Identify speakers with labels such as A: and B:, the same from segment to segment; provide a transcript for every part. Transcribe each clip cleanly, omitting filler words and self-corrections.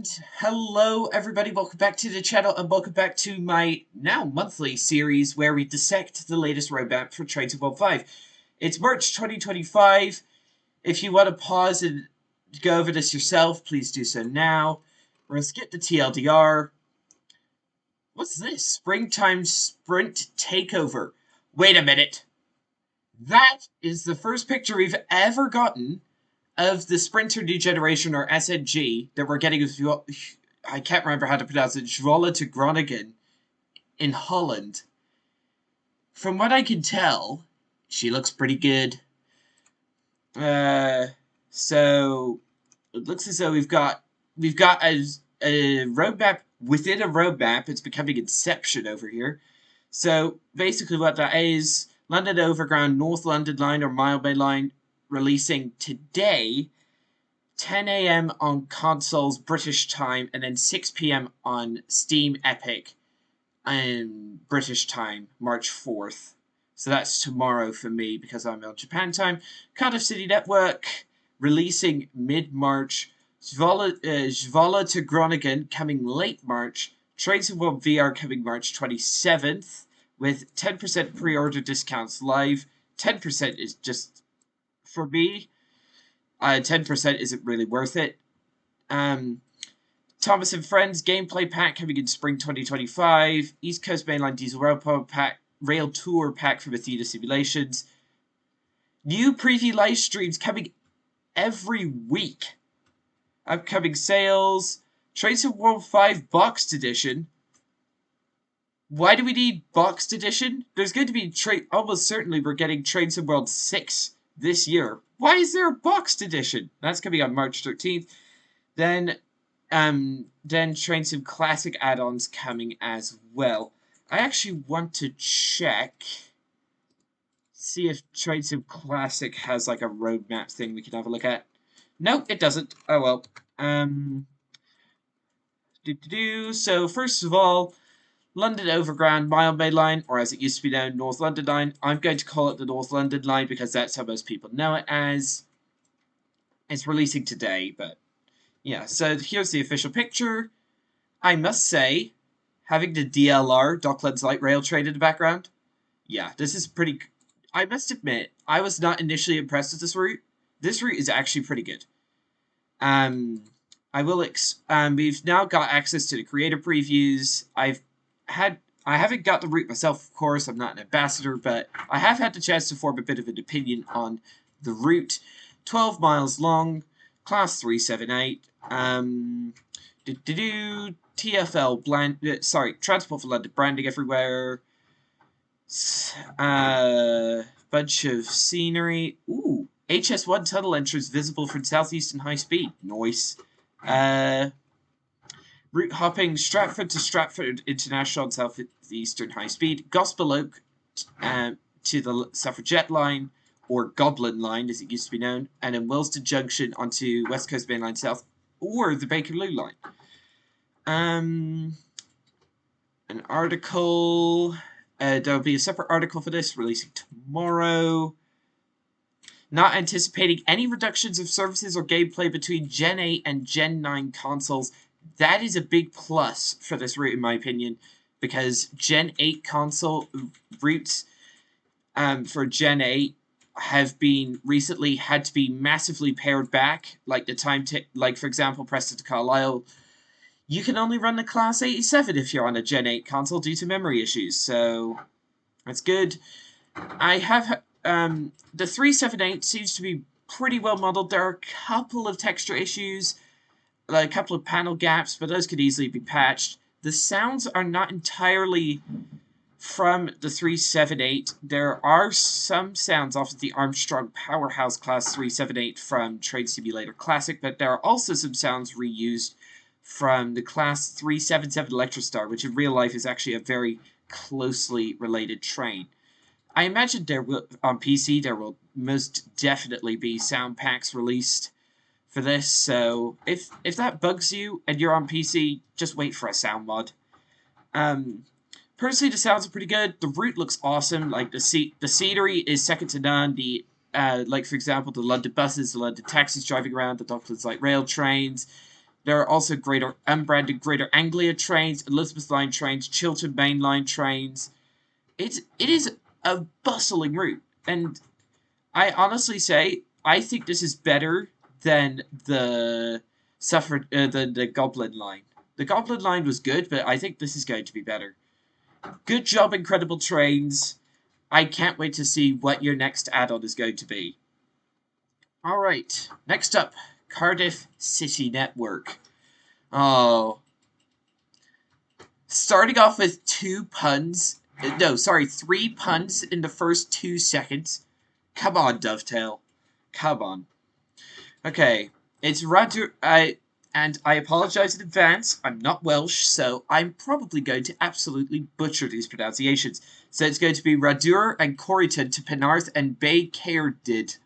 A: And hello everybody, welcome back to the channel and welcome back to my now monthly series where we dissect the latest roadmap for Trains of World 5. It's March 2025. If you want to pause and go over this yourself, please do so now. We're going to skip the TLDR. What's this? Springtime Sprint Takeover. Wait a minute. That is the first picture we've ever gotten of the Sprinter New Generation, or SNG, that we're getting with, I can't remember how to pronounce it, Zwolle to Groningen in Holland. From what I can tell, she looks pretty good. So it looks as though we've got a roadmap within a roadmap. It's becoming Inception over here. So basically what that is, London Overground, North London Line or Mile Bay Line, releasing today, 10 a.m. on consoles British time, and then 6 p.m. on Steam Epic British time, March 4th. So that's tomorrow for me because I'm on Japan time. Cardiff City Network releasing mid-March. Zwolle to Groningen coming late March. Trains of World VR coming March 27th with 10% pre-order discounts live. 10% is just, for me, 10% isn't really worth it. Thomas and Friends gameplay pack coming in spring 2025. East Coast Mainline Diesel Rail Tour pack from Athena Simulations. New preview live streams coming every week. Upcoming sales. Trains of World 5 Boxed Edition. Why do we need Boxed Edition? There's going to be almost certainly we're getting Trains of World 6 this year. Why is there a Boxed Edition? That's coming on March 13th. Then Trains of Classic add-ons coming as well. I actually want to check, see if Trains of Classic has like a roadmap thing we can have a look at. Nope, it doesn't. Oh well. So first of all, London Overground Mile Bay Line, or as it used to be known, North London Line. I'm going to call it the North London Line because that's how most people know it as. It's releasing today, but yeah. So here's the official picture. I must say, having the DLR, Docklands Light Rail train in the background, yeah, this is pretty. I must admit, I was not initially impressed with this route. This route is actually pretty good. We've now got access to the creator previews. I haven't got the route myself, of course. I'm not an ambassador, but I have had the chance to form a bit of an opinion on the route. 12 miles long, class 378. TFL Transport for London branding everywhere. Bunch of scenery. Ooh, HS1 tunnel entrance visible from southeastern high speed. Nice. Route hopping Stratford to Stratford International on southeastern high speed. Gospel Oak to the Suffragette line, or Goblin line as it used to be known, and then Willesden Junction onto West Coast Main Line South, or the Bakerloo line. An article. There'll be a separate article for this releasing tomorrow. Not anticipating any reductions of services or gameplay between Gen 8 and Gen 9 consoles. That is a big plus for this route, in my opinion, because Gen 8 console routes for Gen 8 have been recently had to be massively pared back. Like for example, Preston to Carlisle, you can only run the Class 87 if you're on a Gen 8 console due to memory issues. So that's good. I have the 378 seems to be pretty well modeled. There are a couple of texture issues, like a couple of panel gaps, but those could easily be patched. The sounds are not entirely from the 378. There are some sounds off of the Armstrong Powerhouse Class 378 from Train Simulator Classic, but there are also some sounds reused from the Class 377 Electrostar, which in real life is actually a very closely related train. I imagine on PC there will most definitely be sound packs released for this, so if that bugs you and you're on PC, just wait for a sound mod. Personally, the sounds are pretty good. The route looks awesome. Like the scenery is second to none. Like for example, the London buses, the London taxis driving around, the Docklands Light Rail trains. There are also greater unbranded Greater Anglia trains, Elizabeth Line trains, Chiltern Main Line trains. It is a bustling route, and I honestly say I think this is better than the Goblin Line. The Goblin Line was good, but I think this is going to be better. Good job, Incredible Trains. I can't wait to see what your next add-on is going to be. Alright, next up, Cardiff City Network. Oh. Starting off with 3 puns in the first 2 seconds. Come on, Dovetail. Come on. Okay, it's Radu. And I apologize in advance. I'm not Welsh, so I'm probably going to absolutely butcher these pronunciations. So it's going to be Radur and Corriton to Penarth and Bay Caerdid.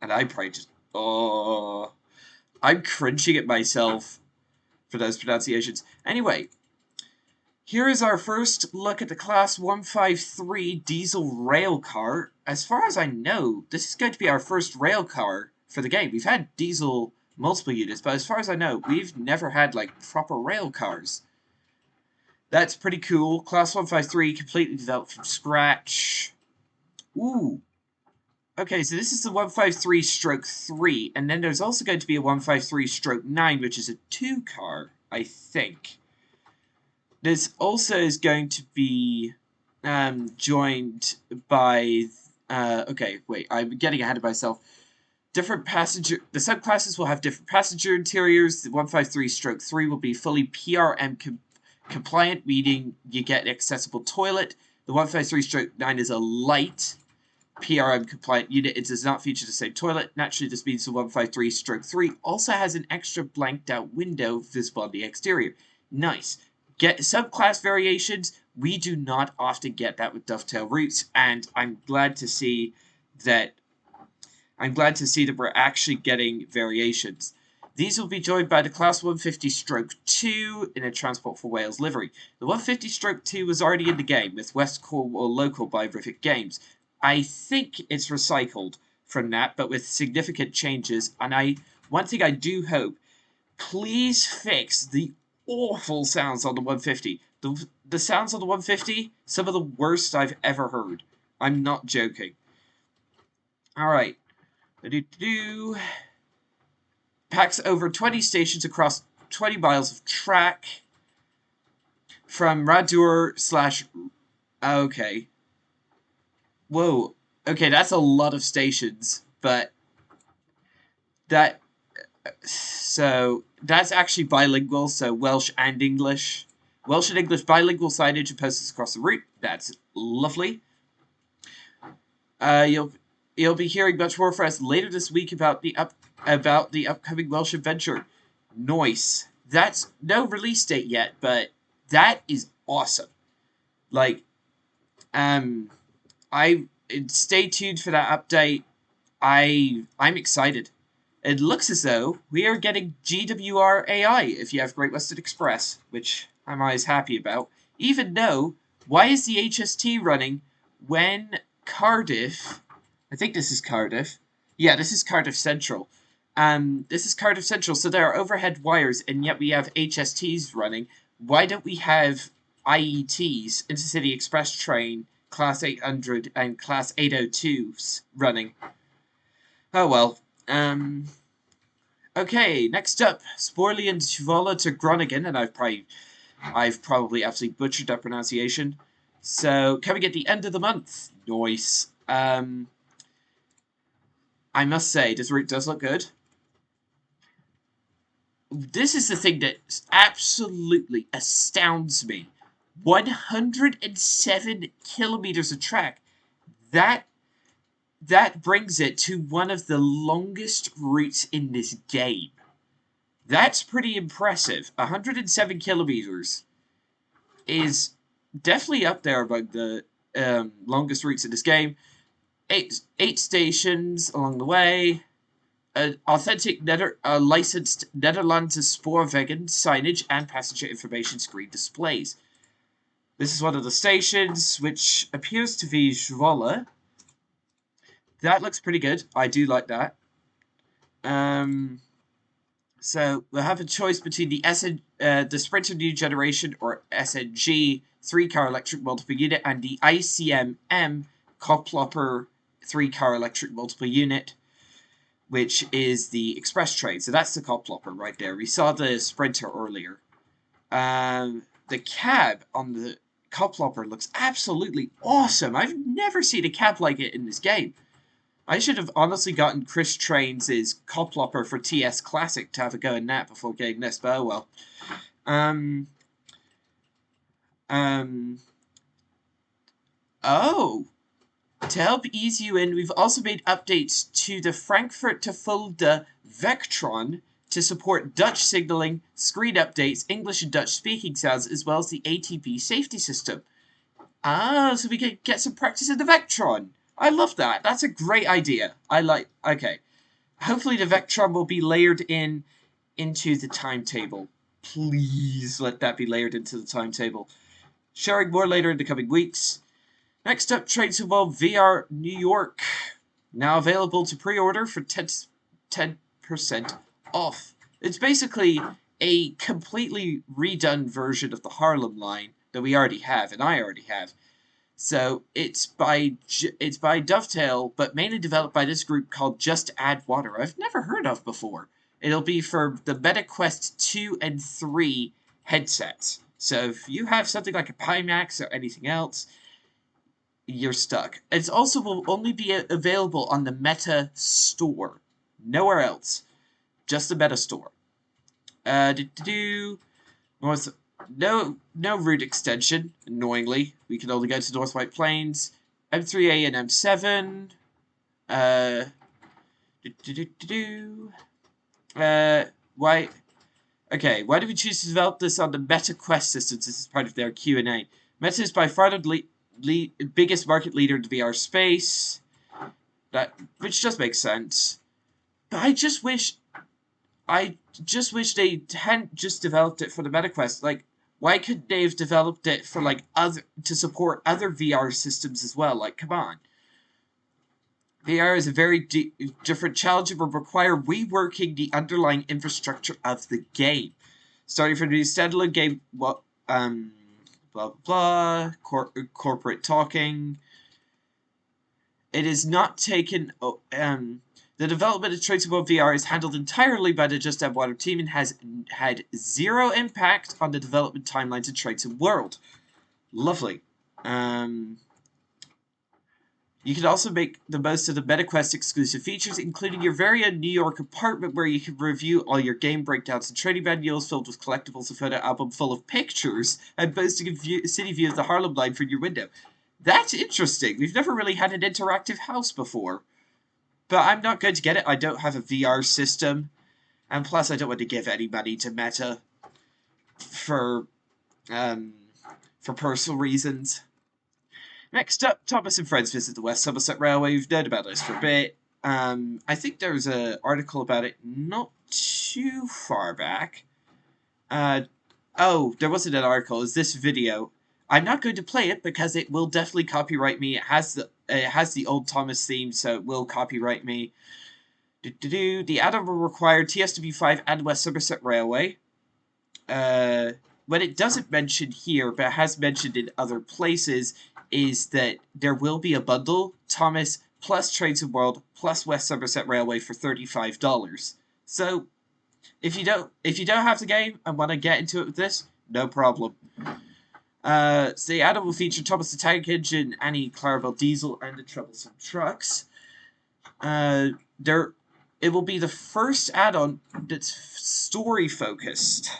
A: And I probably just... Oh... I'm cringing at myself for those pronunciations. Anyway, here is our first look at the Class 153 diesel rail car. As far as I know, this is going to be our first rail car for the game. We've had diesel multiple units, but as far as I know, we've never had, like, proper rail cars. That's pretty cool. Class 153, completely developed from scratch. Ooh. Okay, so this is the 153-3, and then there's also going to be a 153-9, which is a 2 car, I think. This also is going to be joined by... okay, wait, I'm getting ahead of myself. The subclasses will have different passenger interiors. The 153-3 will be fully PRM compliant, meaning you get an accessible toilet. The 153-9 is a light PRM compliant unit. It does not feature the same toilet. Naturally, this means the 153-3 also has an extra blanked out window visible on the exterior. Nice. Get subclass variations. We do not often get that with Dovetail routes, and I'm glad to see that we're actually getting variations. These will be joined by the Class 150-2 in a Transport for Wales livery. The 150-2 was already in the game with West Cornwall Local by Rivet Games. I think it's recycled from that, but with significant changes. And one thing I do hope, please fix the awful sounds on the 150. The sounds on the 150, some of the worst I've ever heard. I'm not joking. Alright. Packs over 20 stations across 20 miles of track. From Radur / okay. Whoa. Okay, that's a lot of stations, but so that's actually bilingual, so Welsh and English. Welsh and English bilingual signage and posters across the route. That's lovely. You'll be hearing much more from us later this week about the upcoming Welsh adventure. Nice. That's no release date yet, but that is awesome. Like, stay tuned for that update. I'm excited. It looks as though we are getting GWR AI if you have Great Western Express, which I'm always happy about. Even though, why is the HST running when Cardiff... I think this is Cardiff. Yeah, this is Cardiff Central. This is Cardiff Central, so there are overhead wires, and yet we have HSTs running. Why don't we have IETs, Intercity Express Train, Class 800 and Class 802s running? Oh well. Okay, next up, Sporley and Zwolle to Groningen, and I've probably absolutely butchered that pronunciation. So, coming at the end of the month. Nice. I must say, this route does look good. This is the thing that absolutely astounds me. 107 kilometers of track. That brings it to one of the longest routes in this game. That's pretty impressive. 107 kilometers is definitely up there among the longest routes in this game. Eight stations along the way. Authentic licensed Netherlands Spoorwegen signage and passenger information screen displays. This is one of the stations, which appears to be Zwolle. That looks pretty good. I do like that. So we'll have a choice between the Sprinter New Generation, or SNG, 3-car electric multiple unit, and the ICM-M Coplopper 3-car electric multiple unit, which is the express train. So that's the Coplopper right there. We saw the Sprinter earlier. The cab on the Coplopper looks absolutely awesome. I've never seen a cab like it in this game. I should have honestly gotten Chris Trains' Coplopper for TS Classic to have a go in that before getting this, but oh well. Oh, to help ease you in, we've also made updates to the Frankfurt to Fulda Vectron to support Dutch signaling, screen updates, English and Dutch speaking sounds, as well as the ATB safety system. Ah, so we can get some practice in the Vectron. I love that. That's a great idea. Okay. Hopefully the Vectron will be layered into the timetable. Please let that be layered into the timetable. Sharing more later in the coming weeks. Next up, Train to World VR New York. Now available to pre-order for 10% off. It's basically a completely redone version of the Harlem line that we already have, and I already have. So it's by Dovetail, but mainly developed by this group called Just Add Water. I've never heard of before. It'll be for the MetaQuest 2 and 3 headsets. So if you have something like a Pimax or anything else, you're stuck. It also will only be available on the Meta Store. Nowhere else. Just the Meta Store. No route extension, annoyingly. We can only go to North White Plains, M3A and M7. Why? Okay, why do we choose to develop this on the Meta Quest systems? This is part of their Q&A. Meta is by far the biggest market leader in the VR space. Which just makes sense. But I just wish they hadn't just developed it for the MetaQuest. Like, why couldn't they have developed it for to support other VR systems as well? Like, come on. VR is a very different challenge and will require reworking the underlying infrastructure of the game. Starting from the standalone game, blah blah blah, corporate talking. It is not taken. The development of Train to World VR is handled entirely by the Just Add Water team and has had zero impact on the development timelines of Train to World. Lovely. You can also make the most of the MetaQuest exclusive features, including your very own New York apartment where you can review all your game breakdowns and training manuals filled with collectibles, a photo album full of pictures, and boasting a city view of the Harlem line from your window. That's interesting. We've never really had an interactive house before. But I'm not going to get it. I don't have a VR system. And plus, I don't want to give any money to Meta for personal reasons. Next up, Thomas and friends visit the West Somerset Railway. We've known about this for a bit. I think there was an article about it not too far back. Oh, there wasn't an article. It's this video. I'm not going to play it because it will definitely copyright me. It has the old Thomas theme, so it will copyright me. The add-on will require TSW5 and West Somerset Railway. What it doesn't mention here, but has mentioned in other places, is that there will be a bundle, Thomas plus Trains of World plus West Somerset Railway for $35. So if you don't have the game and want to get into it with this, no problem. So the add-on will feature Thomas the Tank Engine, Annie Clarabelle Diesel, and the Troublesome Trucks. It will be the first add-on that's story-focused.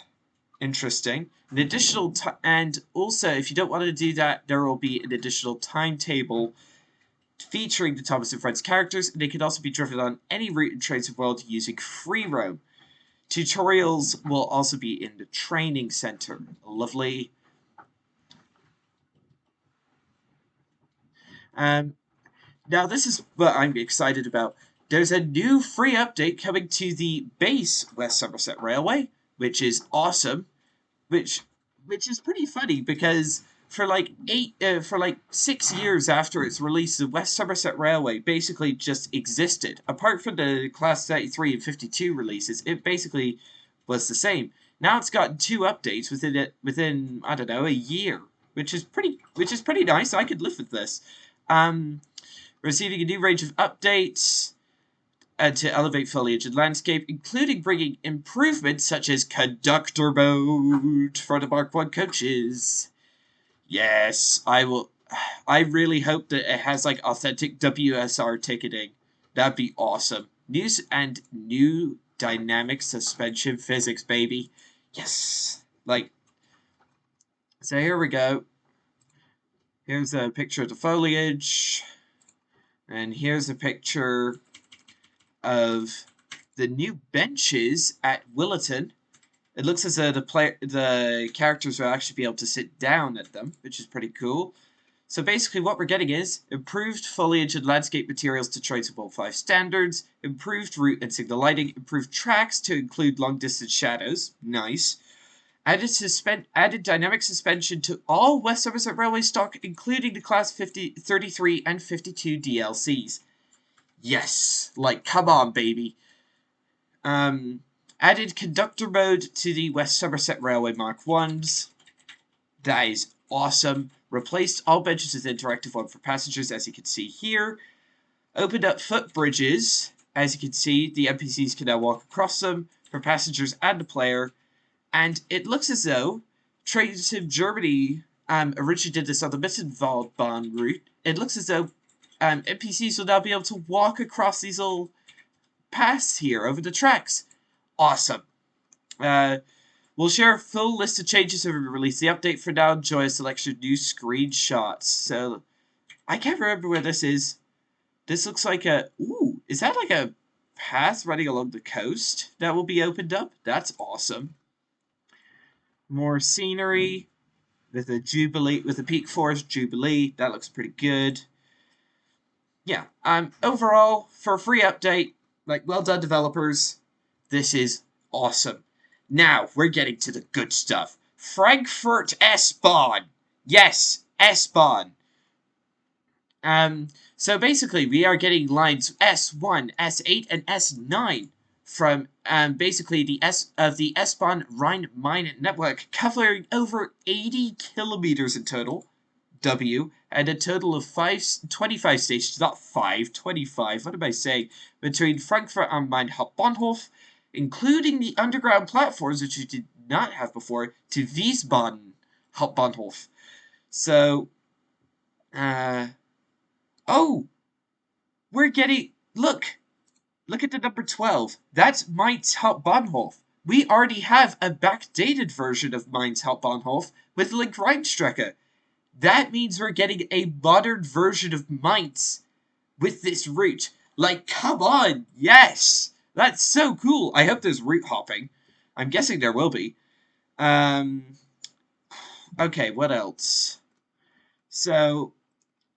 A: Interesting. And also, if you don't want to do that, there will be an additional timetable featuring the Thomas and Friends characters, and they can also be driven on any route in Trains of World using free roam. Tutorials will also be in the training center. Lovely. Now this is what I'm excited about. There's a new free update coming to the base West Somerset Railway, which is awesome. Which is pretty funny because for like 6 years after its release, the West Somerset Railway basically just existed. Apart from the Class 33 and 52 releases, it basically was the same. Now it's gotten 2 updates within I don't know, a year, which is pretty nice. I could live with this. Receiving a new range of updates to elevate foliage and landscape, including bringing improvements such as conductor mode for the Mark 1 coaches. Yes, I will. I really hope that it has like authentic WSR ticketing. That'd be awesome. New dynamic suspension physics, baby. Yes. Like, so here we go. Here's a picture of the foliage. And here's a picture of the new benches at Williton. It looks as though the characters will actually be able to sit down at them, which is pretty cool. So basically what we're getting is improved foliage and landscape materials to traceable 5 standards, improved route and signal lighting, improved tracks to include long-distance shadows, nice, added dynamic suspension to all West Somerset Railway stock, including the Class 33 and 52 DLCs. Yes, like, come on, baby. Added conductor mode to the West Somerset Railway Mark 1s. That is awesome. Replaced all benches with interactive one for passengers, as you can see here. Opened up footbridges. As you can see, the NPCs can now walk across them for passengers and the player. And it looks as though Trains in Germany originally did this on the S-Bahn route. It looks as though NPCs will now be able to walk across these little paths here over the tracks. Awesome. We'll share a full list of changes when we release the update. For now, enjoy a selection of new screenshots. So, I can't remember where this is. This looks like a... Ooh, is that like a path running along the coast that will be opened up? That's awesome. More scenery with a Jubilee, with a Peak Forest Jubilee. That looks pretty good. Yeah, overall, for a free update, like, well done, developers. This is awesome. Now, we're getting to the good stuff. Frankfurt S-Bahn. Yes, S-Bahn. So basically, we are getting lines S1, S8, and S9 from basically the S-Bahn Rhine-Main network, covering over 80 kilometers in total. W, and a total of 25 stations, not 5, 25, what am I saying, between Frankfurt am Main Hauptbahnhof, including the underground platforms, which we did not have before, to Wiesbaden Hauptbahnhof. So, oh, we're getting, look at the number 12, that's Mainz Hauptbahnhof. We already have a backdated version of Mainz Hauptbahnhof with Link Rheinstrecke. That means we're getting a modern version of Mainz with this route. Like, come on, yes! That's so cool. I hope there's route hopping. I'm guessing there will be. Okay, what else? So,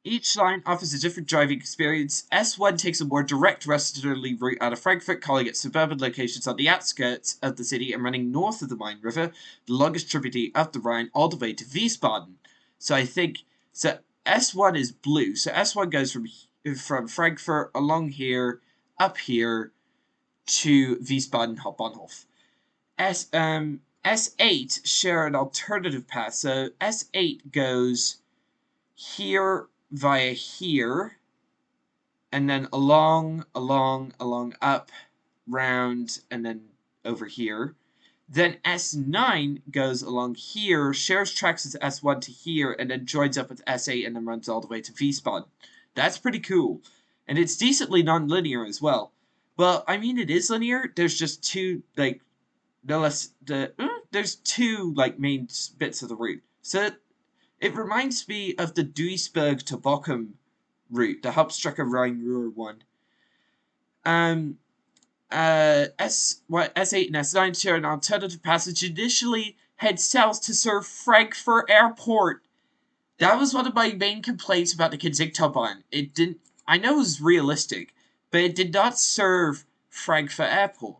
A: each line offers a different driving experience. S1 takes a more direct westerly route out of Frankfurt, calling at suburban locations on the outskirts of the city and running north of the Main River, the longest tributary of the Rhine, all the way to Wiesbaden. So I think, so S1 is blue. So S1 goes from Frankfurt along here, up here, to Wiesbaden Hauptbahnhof. S8 share an alternative path. So S8 goes here via here, and then along, up, round, and then over here. Then S9 goes along here, shares tracks with S1 to here, and then joins up with S8 and then runs all the way to Wiesbaden. That's pretty cool. And it's decently non-linear as well. Well, I mean, it is linear. There's just two, like, no less, there's two, like, main bits of the route. So it reminds me of the Duisburg to Bochum route, the Hauptstrecke Rhein-Ruhr one. S8 and S9 share an alternative passage initially head south to serve Frankfurt Airport. That was one of my main complaints about the Kinzigtaubahn. It didn't, I know it was realistic, but it did not serve Frankfurt Airport.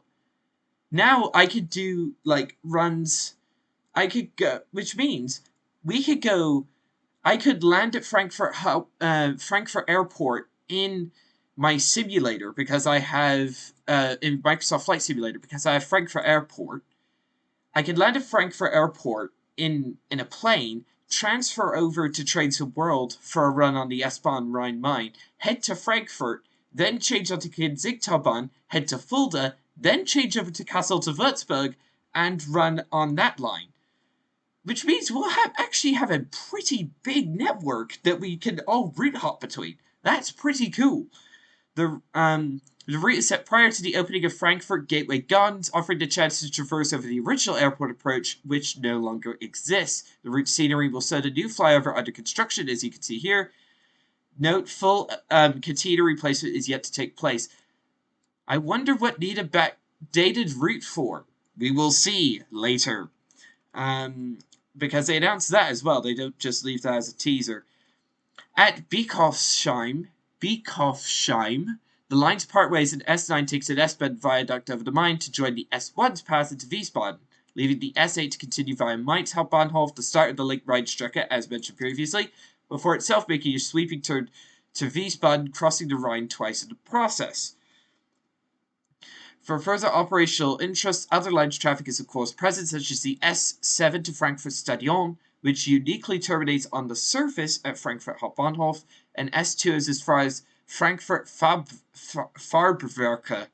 A: Now I could do, like, runs, I could go, which means we could go I could land at Frankfurt Airport in my simulator because I have in Microsoft Flight Simulator because I have Frankfurt Airport. I could land at Frankfurt Airport in a plane, transfer over to Trains of World for a run on the S-Bahn Rhine-Main, head to Frankfurt, then change onto Kinzigtaubahn, head to Fulda, then change over to Kassel to Würzburg, and run on that line. Which means we'll actually have a pretty big network that we can all route hop between. That's pretty cool. The route is set prior to the opening of Frankfurt Gateway Gardens, offering the chance to traverse over the original airport approach, which no longer exists. The route scenery will set a new flyover under construction, as you can see here. Note, full catenary replacement is yet to take place. I wonder what need a backdated route for. We will see later. Because they announced that as well. They don't just leave that as a teaser. At Bischofsheim, the line's part ways and S9 takes an S-Bahn viaduct over the Main to join the S1's path into Wiesbaden, leaving the S8 to continue via Mainz Hauptbahnhof, the start of the Link Rheinstrecke, as mentioned previously, before itself making a sweeping turn to Wiesbaden, crossing the Rhine twice in the process. For further operational interests, other lines traffic is of course present, such as the S7 to Frankfurt Stadion, which uniquely terminates on the surface at Frankfurt Hauptbahnhof, and S2 is as far as Frankfurt Farbwerke.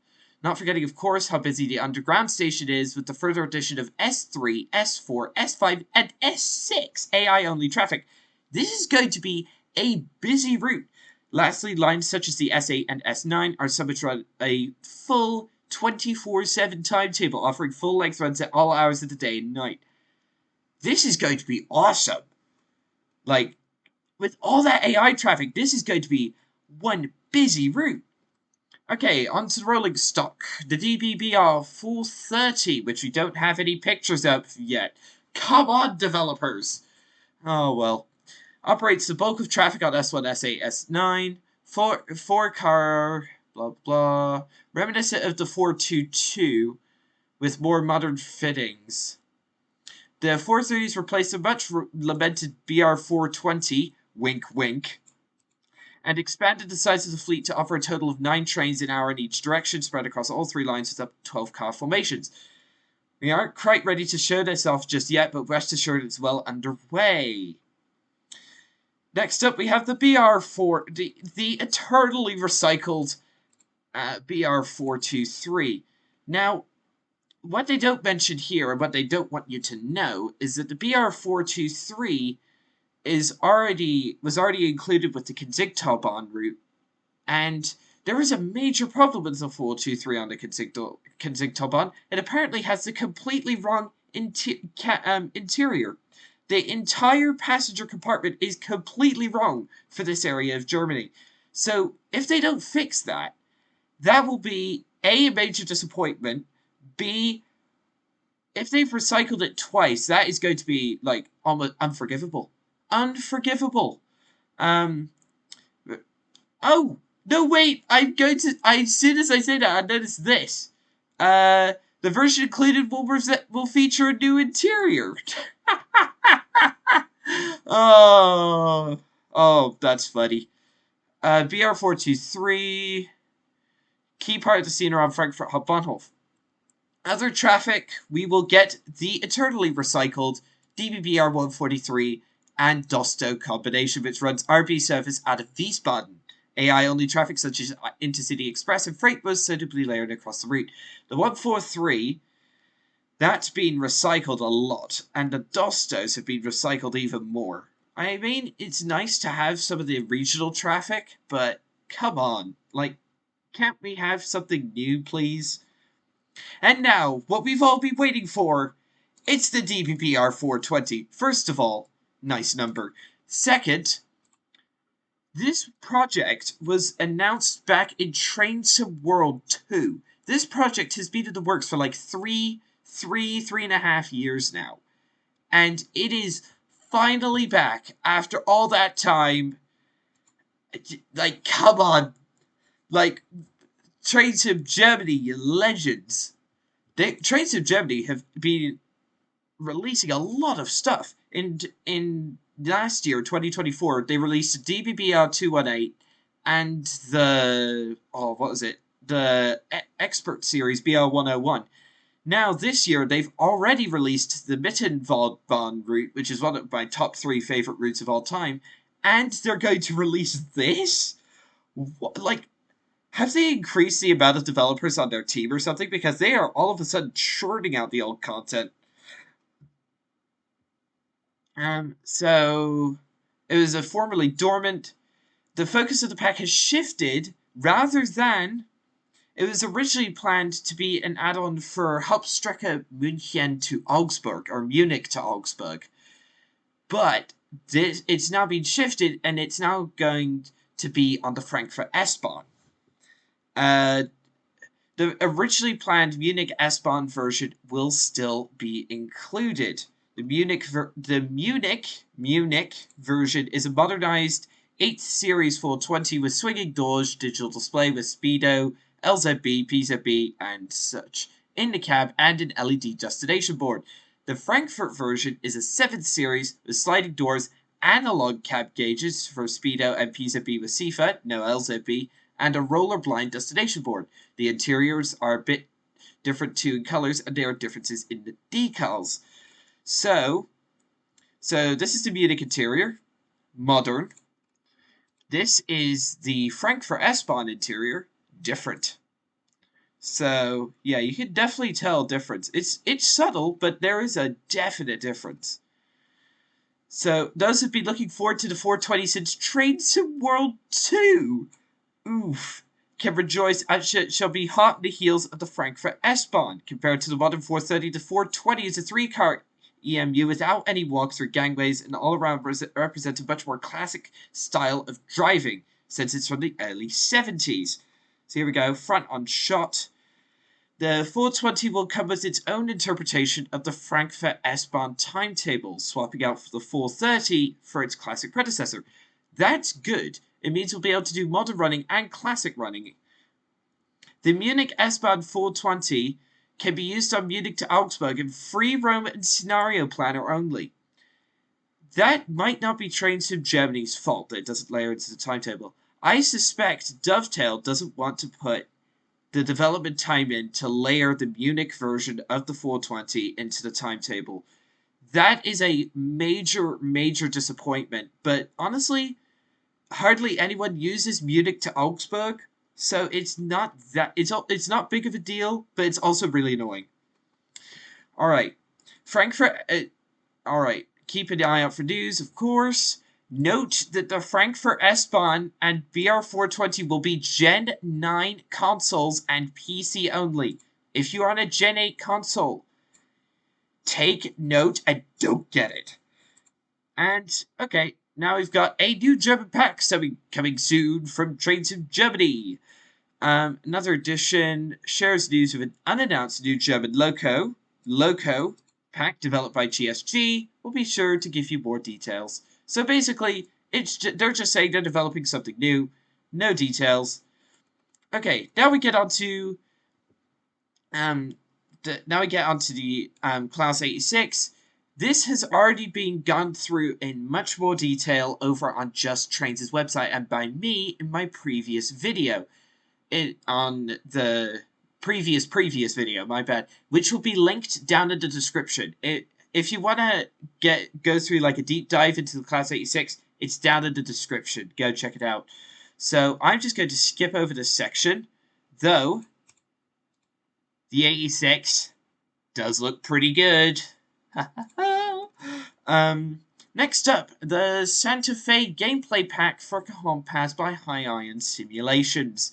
A: Not forgetting, of course, how busy the underground station is, with the further addition of S3, S4, S5, and S6 AI-only traffic. This is going to be a busy route. Lastly, lines such as the S8 and S9 are subject to a full 24/7 timetable, offering full-length runs at all hours of the day and night. This is going to be awesome. Like, with all that AI traffic, this is going to be one busy route. Okay, on to the rolling stock. The DBBR 430, which we don't have any pictures of yet. Come on, developers! Oh, well. Operates the bulk of traffic on S1, S8, S9. Four-car... blah, blah. Reminiscent of the 422 with more modern fittings. The 430s replaced the much lamented BR420, wink wink, and expanded the size of the fleet to offer a total of 9 trains an hour in each direction, spread across all 3 lines with up to 12 car formations. We aren't quite ready to show this off just yet, but rest assured it's well underway. Next up, we have the BR4, the eternally recycled BR423. Now, what they don't mention here, and what they don't want you to know, is that the BR423 was already included with the Kinzigtaubahn route, and there is a major problem with the 423 on the Kinzigtaubahn. It apparently has the completely wrong interior. The entire passenger compartment is completely wrong for this area of Germany. So, if they don't fix that, that will be A, a major disappointment, B, if they've recycled it twice, that is going to be, like, almost unforgivable. Unforgivable. Oh, no, wait, as soon as I say that, I noticed this. The version included will feature a new interior. Oh, that's funny. BR423, key part of the scene around Frankfurt Hauptbahnhof. Other traffic, we will get the eternally recycled DBBR 143 and Dosto combination, which runs RB service out of Wiesbaden. AI-only traffic such as Intercity Express and Freight was suitably layered across the route. The 143, that's been recycled a lot, and the Dostos have been recycled even more. I mean, it's nice to have some of the regional traffic, but come on, like, can't we have something new, please? And now, what we've all been waiting for, it's the DBBR 420. First of all, nice number. Second, this project was announced back in Trains to World 2. This project has been in the works for like three and a half years now. And it is finally back after all that time. Like, come on. Like, Trains to Germany, you legends. Trains to Germany have been releasing a lot of stuff. In last year, 2024, they released the DBBR 218 and the what was it? The Expert Series BR 101. Now, this year, they've already released the Mittenwaldbahn route, which is one of my top 3 favorite routes of all time, and they're going to release this? What, like, have they increased the amount of developers on their team or something? Because they are all of a sudden churning out the old content. So, it was a formerly dormant. The focus of the pack has shifted rather than. It was originally planned to be an add-on for Hauptstrecke München to Augsburg, or Munich to Augsburg. But it's now been shifted, and it's now going to be on the Frankfurt S-Bahn. The originally planned Munich S-Bahn version will still be included. The Munich version is a modernized 8th Series 420 with swinging doors, digital display with speedo, LZB, PZB, and such in the cab, and an LED destination board. The Frankfurt version is a 7th series with sliding doors, analog cab gauges for speedo and PZB with CFA, no LZB, and a roller blind destination board. The interiors are a bit different too in colors, and there are differences in the decals. So this is the Munich interior, modern. This is the Frankfurt S-Bahn interior, different. So, yeah, you can definitely tell a difference. It's subtle, but there is a definite difference. So, those have been looking forward to the 420 since Train Sim World 2. Oof. Can rejoice and shall be hot in the heels of the Frankfurt S-Bahn. Compared to the modern 430, the 420 is a 3-car EMU without any walk-through gangways and all around represents a much more classic style of driving, since it's from the early 70s. So here we go, front on shot. The 420 will come with its own interpretation of the Frankfurt S-Bahn timetable, swapping out the 430 for its classic predecessor. That's good. It means we'll be able to do modern running and classic running. The Munich S-Bahn 420 can be used on Munich to Augsburg in free roam and scenario planner only. That might not be Train Sim Germany's fault that it doesn't layer into the timetable. I suspect Dovetail doesn't want to put the development time in to layer the Munich version of the 420 into the timetable. That is a major, major disappointment, but honestly, hardly anyone uses Munich to Augsburg, so it's not not big of a deal, but it's also really annoying. Alright, Frankfurt, alright, keep an eye out for news, of course. Note that the Frankfurt S-Bahn and BR420 will be Gen 9 consoles and PC only. If you are on a Gen 8 console, take note and don't get it. And, okay, now we've got a new German pack coming soon from Train Sim Germany. Another edition shares news of an unannounced new German Loco pack developed by TSG. We'll be sure to give you more details. So basically, they're just saying they're developing something new. No details. Okay, now we get on to the Class 86. This has already been gone through in much more detail over on Just Trains' website and by me in my previous video. On the previous video, my bad, which will be linked down in the description. If you want to go through like a deep dive into the Class 86, it's down in the description. Go check it out. So I'm just going to skip over this section, though the 86 does look pretty good. Next up, the Santa Fe gameplay pack for Cajon Pass by High Iron Simulations.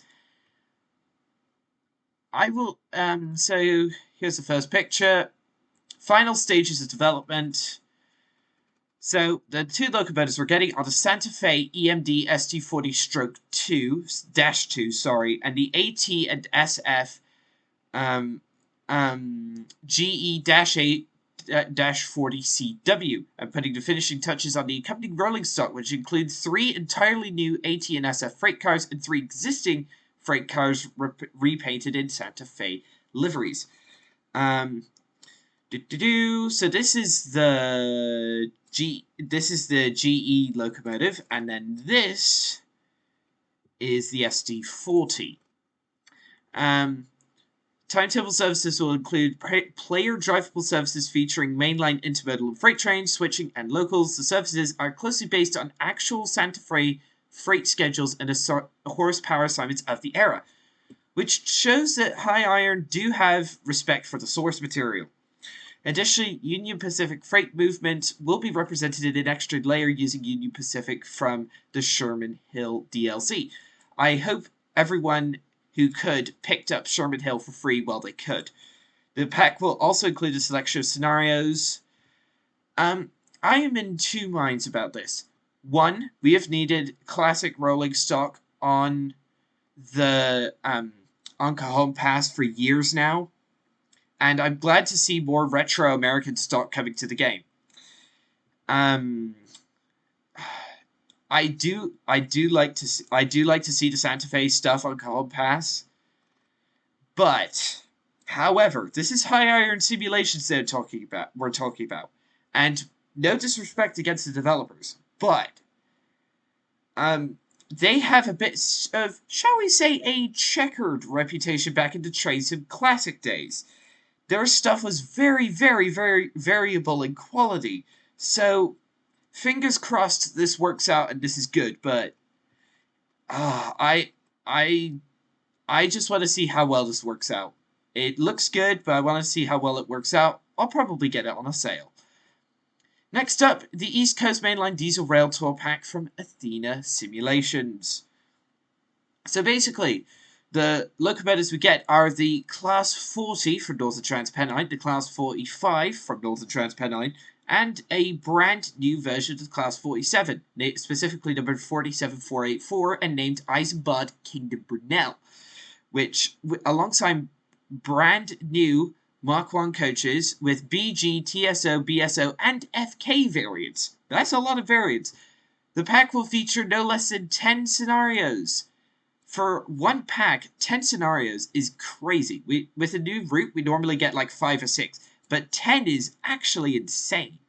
A: So here's the first picture. Final stages of development. So the two locomotives we're getting are the Santa Fe EMD ST40-2, and the AT and SF GE-8-40CW. I'm putting the finishing touches on the accompanying rolling stock, which includes 3 entirely new AT and SF freight cars and 3 existing freight cars repainted in Santa Fe liveries. So this is the GE locomotive, and then this is the SD40. Timetable services will include player drivable services featuring mainline intermodal and freight trains, switching, and locals. The services are closely based on actual Santa Fe freight schedules and horsepower assignments of the era, which shows that High Iron do have respect for the source material. Additionally, Union Pacific freight movement will be represented in an extra layer using Union Pacific from the Sherman Hill DLC. I hope everyone who could picked up Sherman Hill for free while they could. The pack will also include a selection of scenarios. I am in two minds about this. One, we have needed classic rolling stock on the on Cajon Pass for years now, and I'm glad to see more retro American stock coming to the game. I do like to see the Santa Fe stuff on Cajon Pass, but however, this is High Iron Simulations we're talking about, and no disrespect against the developers, but they have a bit of, shall we say, a checkered reputation back in the Train Sim Classic days. Their stuff was very, very, very variable in quality. So, fingers crossed this works out and this is good. But I just want to see how well this works out. It looks good, but I want to see how well it works out. I'll probably get it on a sale. Next up, the East Coast Mainline Diesel Rail Tour Pack from Athena Simulations. So basically, the locomotives we get are the Class 40 from Northern Transpennine, the Class 45 from Northern Transpennine, and a brand new version of the Class 47, specifically numbered 47484 and named Eisenbahn Kingdom Brunel, which, alongside brand new Mark 1 coaches with BG, TSO, BSO, and FK variants. That's a lot of variants. The pack will feature no less than 10 scenarios. For one pack, 10 scenarios is crazy. With a new route, we normally get like 5 or 6, but 10 is actually insane.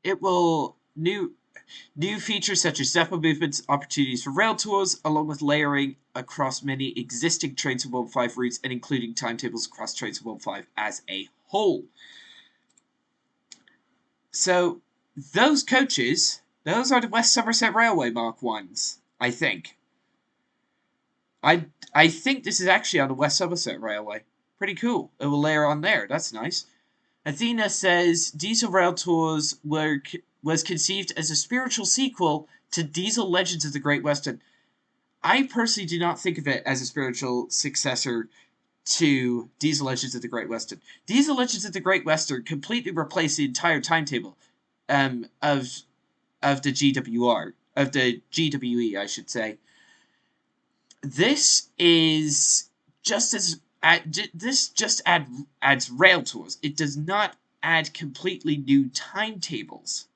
A: It will new features such as depot movements, opportunities for rail tours, along with layering across many existing Trains of 1-5 routes and including timetables across Trains of 1-5 as a whole. So those coaches, those are the West Somerset Railway Mark 1s, I think. I think this is actually on the West Somerset Railway. Pretty cool. It will layer on there. That's nice. Athena says Diesel Rail Tours was conceived as a spiritual sequel to Diesel Legends of the Great Western. I personally do not think of it as a spiritual successor to Diesel Legends of the Great Western. Diesel Legends of the Great Western completely replaced the entire timetable of the GWR, of the GWE, I should say. This is just as this just adds rail tours. It does not add completely new timetables.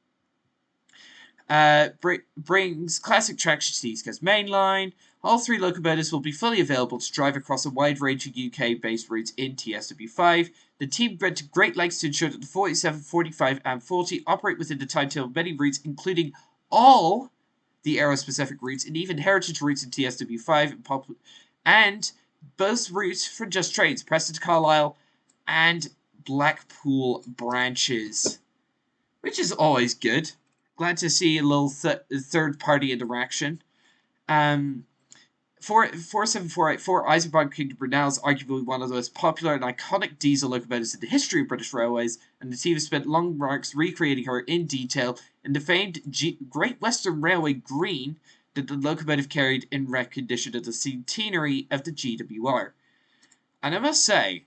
A: Brings classic traction to the East Coast Main Line. All 3 locomotives will be fully available to drive across a wide range of UK-based routes in TSW5. The team went to great lengths to ensure that the 47, 45, and 40 operate within the timetable of many routes, including all the era-specific routes and even heritage routes in TSW5 and both routes for Just Trains, Preston to Carlisle, and Blackpool branches, which is always good. Glad to see a little third-party interaction. 47484 Eisenbahn Kingdom Brunel is arguably one of the most popular and iconic diesel locomotives in the history of British Railways, and the team has spent long marks recreating her in detail in the famed Great Western Railway green that the locomotive carried in recognition of the centenary of the GWR. And I must say,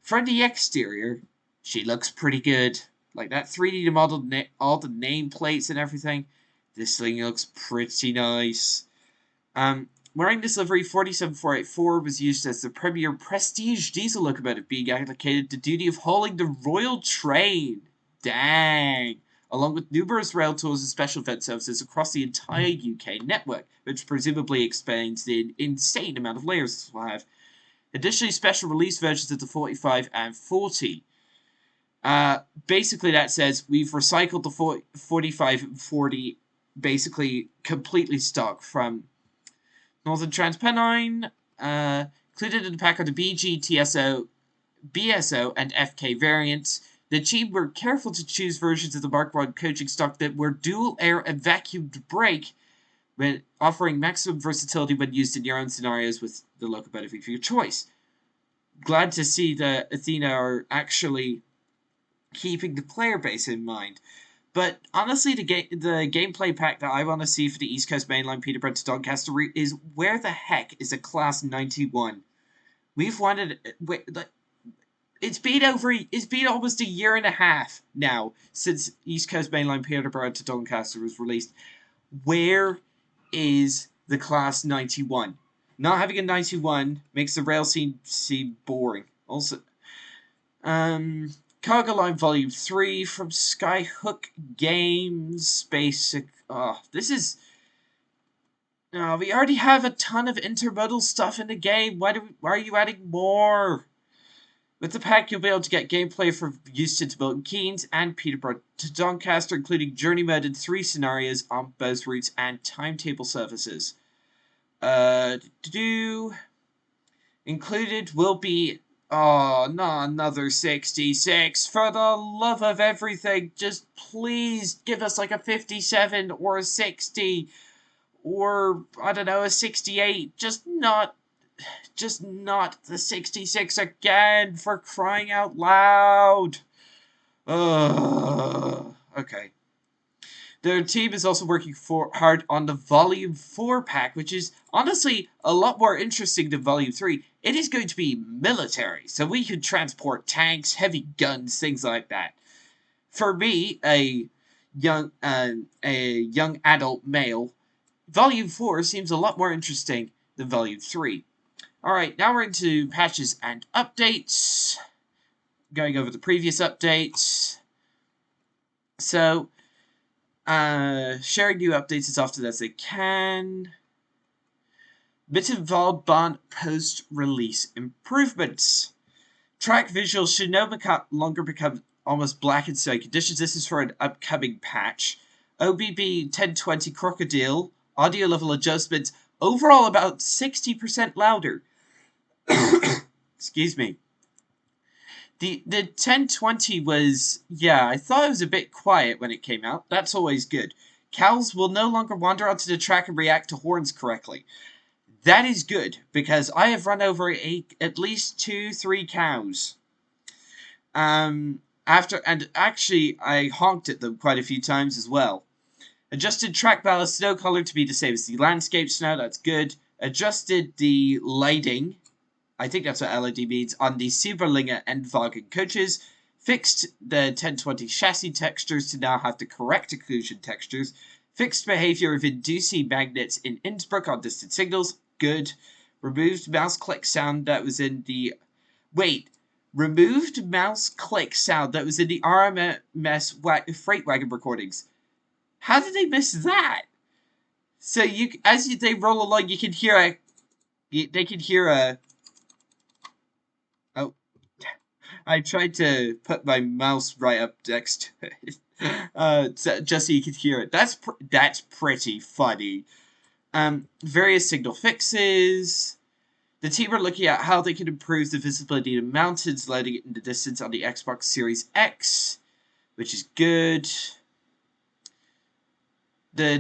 A: from the exterior, she looks pretty good. Like that 3D model, all the nameplates and everything. This thing looks pretty nice. Wearing this livery, 47484 was used as the premier prestige diesel locomotive, being allocated the duty of hauling the Royal Train. Dang! Along with numerous rail tours and special event services across the entire UK network, which presumably explains the insane amount of layers this will have. Additionally, special release versions of the 45 and 40. Basically, that says we've recycled the 45 and 40, basically completely stock from Northern Transpennine. Included in the pack are the BG, TSO, BSO, and FK variants. The team were careful to choose versions of the Mark 1 coaching stock that were dual air and vacuumed brake, when offering maximum versatility when used in your own scenarios with the locomotive of your choice. Glad to see that Athena are actually keeping the player base in mind. But honestly, the gameplay pack that I want to see for the East Coast Mainline Peterborough to Doncaster route is where the heck is a Class 91? We've wanted... It's been almost a year and a half now since East Coast Mainline Peterborough to Doncaster was released. Where is the Class 91? Not having a 91 makes the rail scene seem boring. Also, Cargo Line Volume 3 from Skyhook Games. Basic. This is... we already have a ton of intermodal stuff in the game. Why are you adding more? With the pack, you'll be able to get gameplay from Euston to Milton Keynes and Peterborough to Doncaster, including journey mode in 3 scenarios on both routes and timetable services. Included will be... Oh, not another 66. For the love of everything, just please give us like a 57 or a 60. Or, I don't know, a 68. Just not the 66 again, for crying out loud. Okay. Their team is also working hard on the Volume 4 pack, which is honestly a lot more interesting than Volume 3. It is going to be military, so we can transport tanks, heavy guns, things like that. For me, a young adult male, Volume 4 seems a lot more interesting than Volume 3. Alright, now we're into patches and updates. Going over the previous updates. So, sharing new updates as often as they can. S-Bahn post-release improvements. Track visuals should no longer become almost black in snowy conditions. This is for an upcoming patch. OBB 1020 Crocodile. Audio level adjustments. Overall about 60% louder. Excuse me. The 1020 was, I thought it was a bit quiet when it came out. That's always good. Cows will no longer wander onto the track and react to horns correctly. That is good, because I have run over at least 2-3 cows. And actually, I honked at them quite a few times as well. Adjusted track ballast snow color to be the same as the landscape snow, that's good. Adjusted the lighting, I think that's what LED means, on the Sieberlinger and Wagen coaches. Fixed the 1020 chassis textures to now have the correct occlusion textures. Fixed behavior of inducing magnets in Innsbruck on distant signals, good. Removed mouse click sound that was in the... Removed mouse click sound that was in the RMS freight wagon recordings. How did they miss that? So they roll along, you can hear they can hear a... Oh, I tried to put my mouse right up next to it, just so you could hear it. That's pretty funny. Various signal fixes. The team are looking at how they can improve the visibility of mountains, loading it in the distance on the Xbox Series X, which is good. The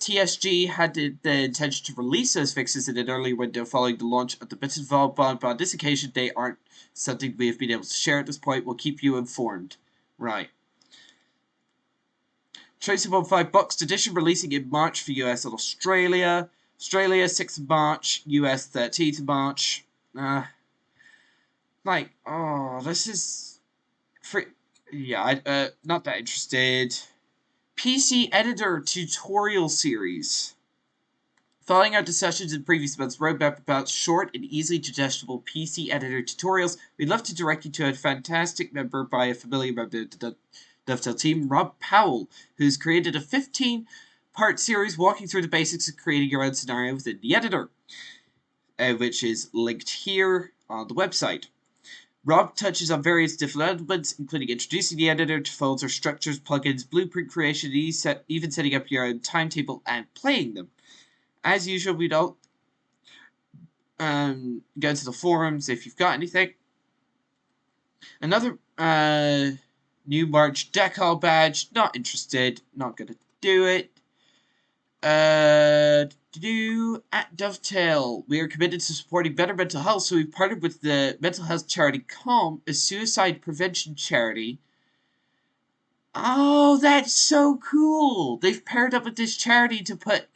A: TSG had the intention to release those fixes in an early window following the launch of the S-Bahn, but on this occasion they aren't something we have been able to share at this point. We'll keep you informed. Right. Traceable 5 Boxed Edition releasing in March for US and Australia. Australia 6th of March, US 13th of March. This is... not that interested. PC Editor Tutorial Series. Following our discussions in previous months, roadmap about short and easily digestible PC Editor tutorials, we'd love to direct you to a fantastic member by a familiar member of the Dovetail team, Rob Powell, who's created a 15-part series walking through the basics of creating your own scenario within the editor. which is linked here on the website. Rob touches on various different elements, including introducing the editor to folder structures, plugins, blueprint creation, and even setting up your own timetable and playing them. As usual, we don't go to the forums if you've got anything. Another new March decal badge. Not interested. Not gonna do it. At Dovetail, we are committed to supporting better mental health, so we've partnered with the mental health charity Calm, a suicide prevention charity. Oh, that's so cool! They've paired up with this charity to put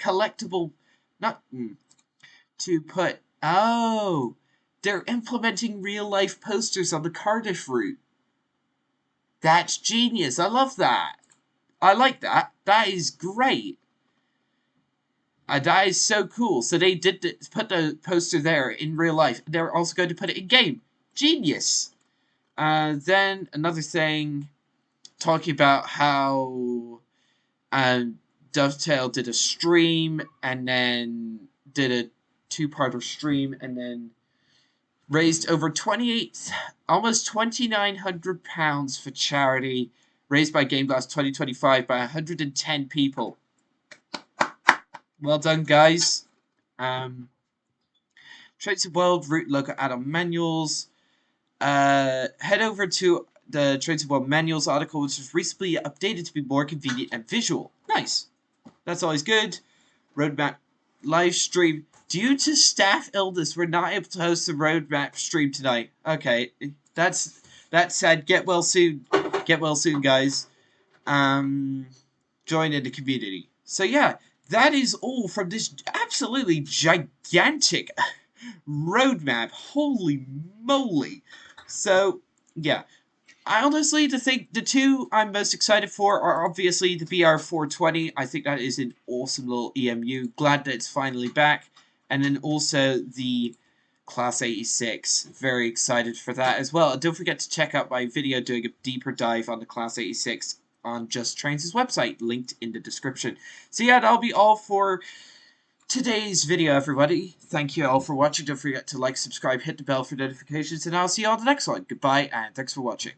A: they're implementing real-life posters on the Cardiff route. That's genius. I love that. I like that. That is great. That is so cool. So they did put the poster there in real life. They're also going to put it in game. Genius. Then another thing, talking about how Dovetail did a stream and then did a two-parter stream and then raised over almost £2,900 for charity, raised by Game Blast 2025 by 110 people. Well done, guys. Traits of World route logo add-on manuals. Head over to the Traits of World manuals article, which was recently updated to be more convenient and visual. Nice. That's always good. Roadmap live stream. Due to staff illness, we're not able to host the roadmap stream tonight. Okay, that's sad. Get well soon. Get well soon, guys. Join in the community. So yeah, that is all from this absolutely gigantic roadmap. Holy moly. So, yeah. I honestly think the two I'm most excited for are obviously the BR420. I think that is an awesome little EMU. Glad that it's finally back. And then also the Class 86. Very excited for that as well. And don't forget to check out my video doing a deeper dive on the Class 86 on Just Trains' website, linked in the description. So yeah, that'll be all for today's video, everybody. Thank you all for watching. Don't forget to like, subscribe, hit the bell for notifications, and I'll see you on the next one. Goodbye, and thanks for watching.